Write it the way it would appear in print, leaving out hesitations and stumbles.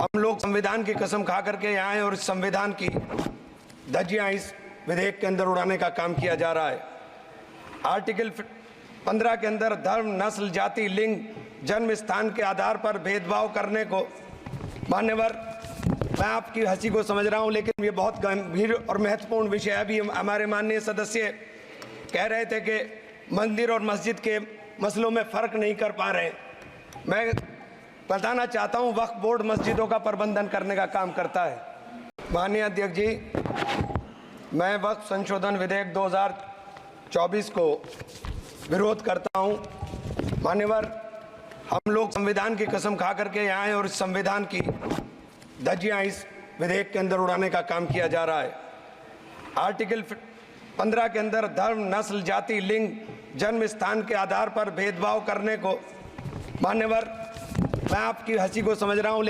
हम लोग संविधान की कसम खा करके यहाँ आए और इस संविधान की धज्जियां इस विधेयक के अंदर उड़ाने का काम किया जा रहा है। आर्टिकल 15 के अंदर धर्म, नस्ल, जाति, लिंग, जन्म स्थान के आधार पर भेदभाव करने को, मान्यवर, मैं आपकी हंसी को समझ रहा हूं, लेकिन ये बहुत गंभीर और महत्वपूर्ण विषय है। अभी हमारे माननीय सदस्य कह रहे थे कि मंदिर और मस्जिद के मसलों में फ़र्क नहीं कर पा रहे। मैं बताना चाहता हूं, वक्फ बोर्ड मस्जिदों का प्रबंधन करने का काम करता है। माननीय अध्यक्ष जी, मैं वक्फ संशोधन विधेयक 2024 को विरोध करता हूं। मान्यवर, हम लोग संविधान की कसम खा करके यहाँ आए और इस संविधान की धज्जियां इस विधेयक के अंदर उड़ाने का काम किया जा रहा है। आर्टिकल 15 के अंदर धर्म, नस्ल, जाति, लिंग, जन्म स्थान के आधार पर भेदभाव करने को, मान्यवर, मैं आपकी हंसी को समझ रहा हूं, लेकिन